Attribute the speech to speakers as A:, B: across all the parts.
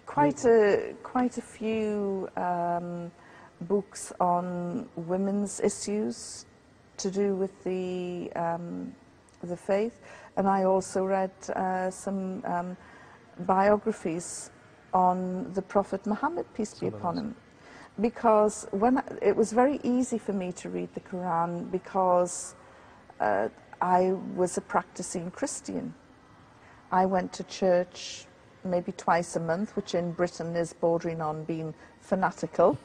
A: quite a few books on women's issues to do with the faith, and I also read some biographies on the Prophet Muhammad, peace be upon him, because it was very easy for me to read the Quran because I was a practicing Christian. I went to church maybe twice a month, which in Britain is bordering on being fanatical.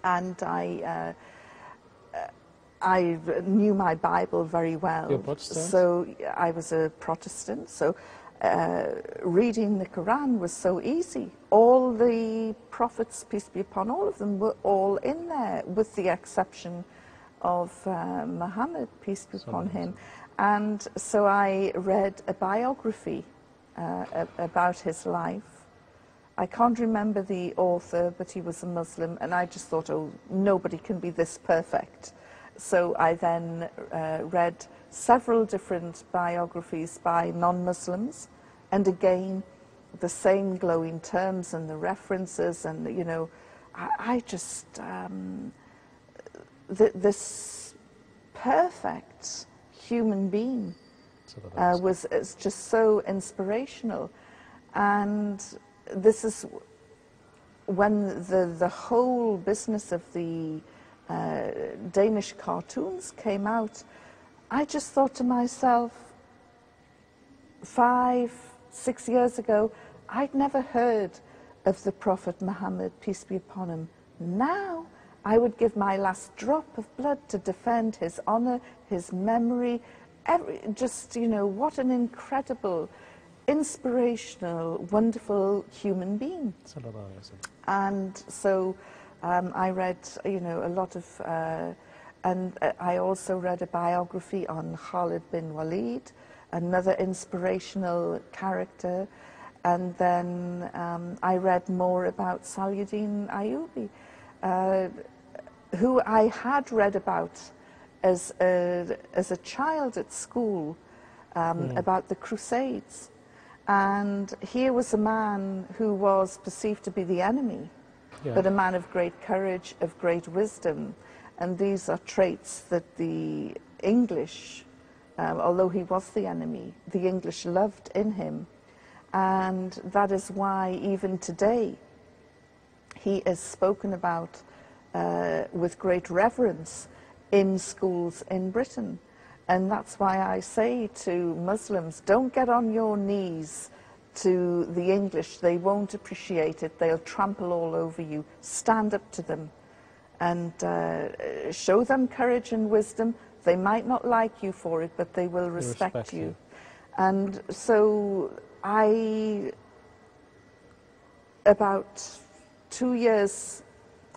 A: And I knew my Bible very well.
B: You're Protestant?
A: So I was a Protestant. So reading the Quran was so easy. All the prophets, peace be upon all of them, were all in there, with the exception of Muhammad, peace be upon him. And so I read a biography about his life. I can't remember the author, but he was a Muslim, and I just thought, oh, nobody can be this perfect. So I then read several different biographies by non-Muslims, and again, the same glowing terms and the references, and, you know, I just, this perfect human being was just so inspirational. And this is when the whole business of the Danish cartoons came out. I just thought to myself, 5, 6 years ago, I'd never heard of the Prophet Muhammad, peace be upon him. Now I would give my last drop of blood to defend his honor, his memory, just, you know, what an incredible, inspirational, wonderful human being. And so I read, you know, a lot of, and I also read a biography on Khalid bin Walid, another inspirational character. And then I read more about Saladin Ayyubi, who I had read about as a child at school, about the Crusades. And here was a man who was perceived to be the enemy, but a man of great courage, of great wisdom. And these are traits that the English, although he was the enemy, the English loved in him. And that is why even today he is spoken about with great reverence in schools in Britain. And that's why I say to Muslims, don't get on your knees to the English. They won't appreciate it. They'll trample all over you. Stand up to them and show them courage and wisdom. They might not like you for it, but they will respect you. And so about 2 years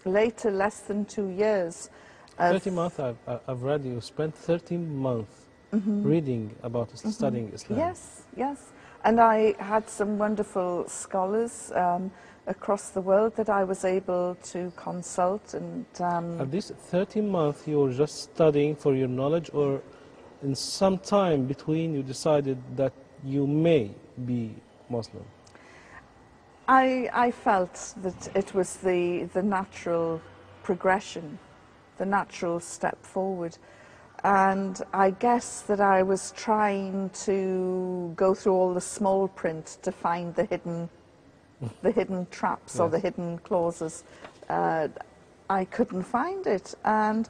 A: later, less than 2 years.
B: 13 months, I've read you spent 13 months reading about studying Islam.
A: Yes, yes. And I had some wonderful scholars across the world that I was able to consult. And
B: at these 13 months, you were just studying for your knowledge, or in some time between you decided that you may be Muslim?
A: I felt that it was the natural progression, the natural step forward. And I guess that I was trying to go through all the small print to find the hidden traps or the hidden clauses. I couldn't find it. And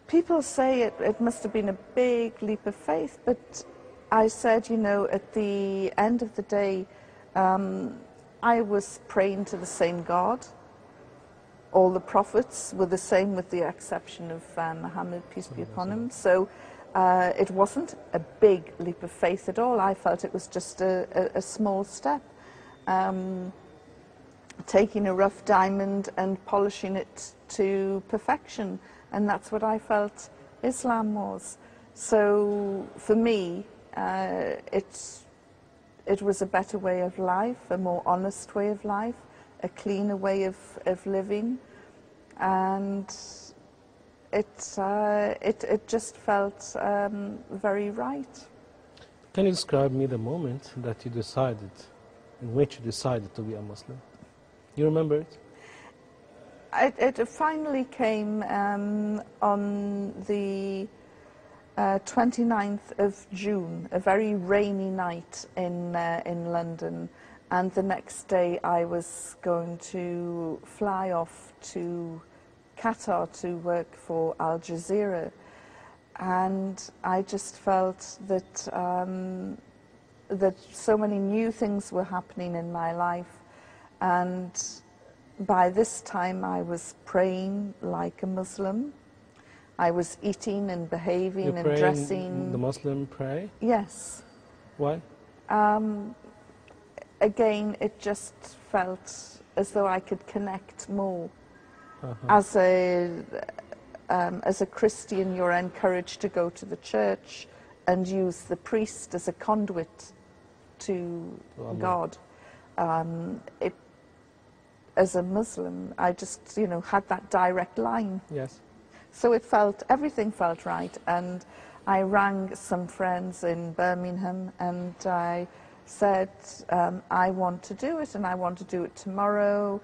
A: people say it must have been a big leap of faith, but I said, you know, at the end of the day, I was praying to the same God. All the prophets were the same, with the exception of Muhammad, peace be upon him. So it wasn't a big leap of faith at all. I felt it was just a small step. Taking a rough diamond and polishing it to perfection. And that's what I felt Islam was. So for me, it was a better way of life, a more honest way of life, a cleaner way of living, and it just felt very right.
B: Can you describe me the moment that you decided in which you decided to be a Muslim? You remember it?
A: It finally came on the 29th of June, a very rainy night in London, and the next day I was going to fly off to Qatar to work for Al Jazeera, and I just felt that that so many new things were happening in my life, and by this time I was praying like a Muslim. I was eating and behaving and dressing.
B: The Muslim pray?
A: Yes.
B: Why?
A: Again, it just felt as though I could connect more. As a Christian, you're encouraged to go to the church and use the priest as a conduit to God. As a Muslim, I just, had that direct line.
B: Yes.
A: So everything felt right, and I rang some friends in Birmingham and I said, I want to do it, and I want to do it tomorrow,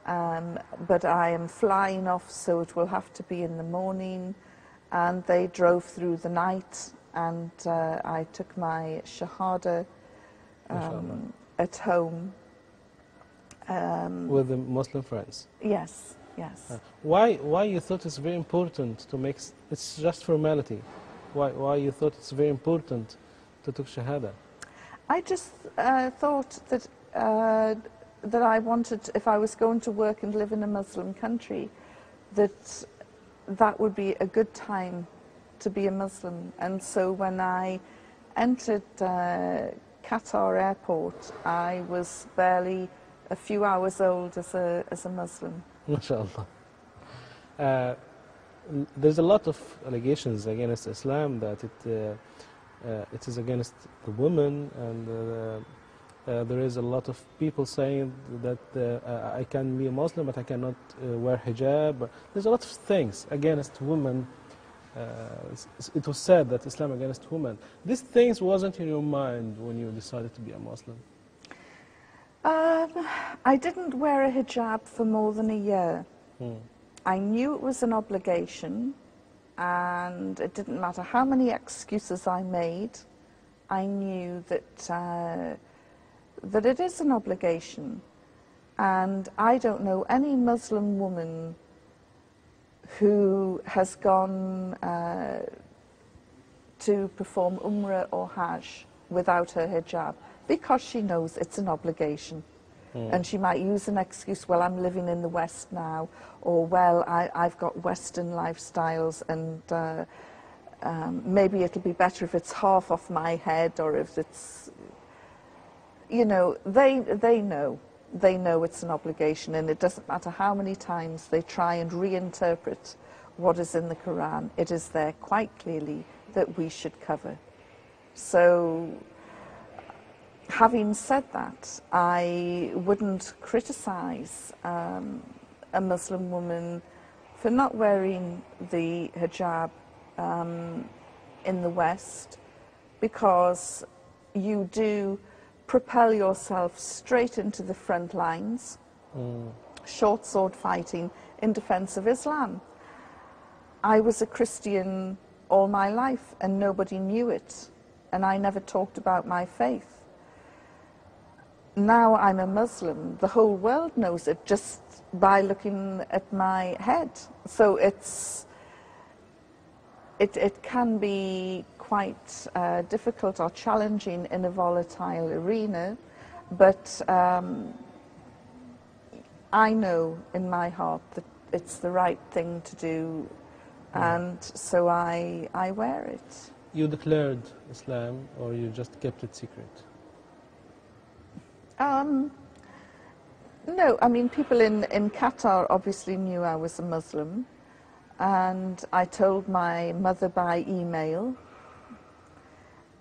A: but I am flying off, so it will have to be in the morning. And they drove through the night, and I took my Shahada at home.
B: With the Muslim friends?
A: Yes, yes.
B: Why you thought it's very important to make, it's just formality, why you thought it's very important to take Shahada?
A: I just thought that that I wanted, if I was going to work and live in a Muslim country, that would be a good time to be a Muslim. And so when I entered Qatar airport, I was barely a few hours old as a Muslim.
B: MashaAllah. There's a lot of allegations against Islam that it is against the woman, and there is a lot of people saying that I can be a Muslim but I cannot wear hijab. There's a lot of things against women. It was said that Islam against women. These things wasn't in your mind when you decided to be a Muslim?
A: I didn't wear a hijab for more than a year. I knew it was an obligation, and it didn't matter how many excuses I made. I knew that that it is an obligation, and I don't know any Muslim woman who has gone to perform Umrah or Hajj without her hijab, because she knows it's an obligation. And she might use an excuse, well, I'm living in the West now, or, well, I've got Western lifestyles, and maybe it'll be better if it's half off my head, or if it's, they know it's an obligation, and it doesn't matter how many times they try and reinterpret what is in the Quran. It is there quite clearly that we should cover. So, having said that, I wouldn't criticize a Muslim woman for not wearing the hijab in the West, because you do propel yourself straight into the front lines, short sword fighting in defense of Islam. I was a Christian all my life and nobody knew it, and I never talked about my faith. Now I'm a Muslim, the whole world knows it just by looking at my head. So it can be quite difficult or challenging in a volatile arena, but I know in my heart that it's the right thing to do, and so I wear it.
B: You declared Islam, or you just kept it secret?
A: No, I mean, people in Qatar obviously knew I was a Muslim, and I told my mother by email,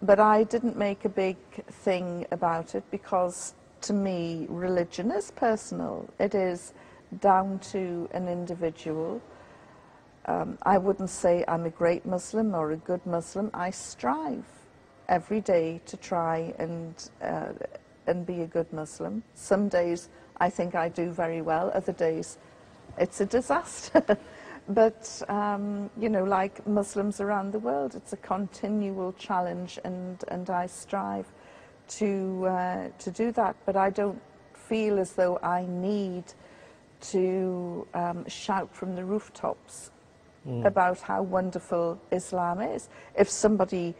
A: but I didn't make a big thing about it, because to me religion is personal. It is down to an individual. I wouldn't say I'm a great Muslim or a good Muslim. I strive every day to try and and be a good Muslim. Some days I think I do very well, other days it's a disaster. But, you know, like Muslims around the world, it's a continual challenge, and I strive to do that. But I don't feel as though I need to shout from the rooftops about how wonderful Islam is. If somebody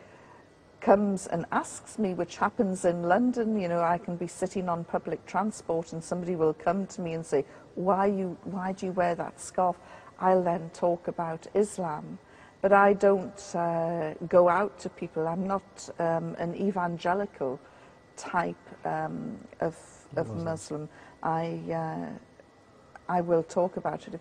A: comes and asks me, which happens in London, you know, I can be sitting on public transport and somebody will come to me and say, why do you wear that scarf? I'll then talk about Islam. But I don't go out to people. I'm not an evangelical type of Muslim. I will talk about it.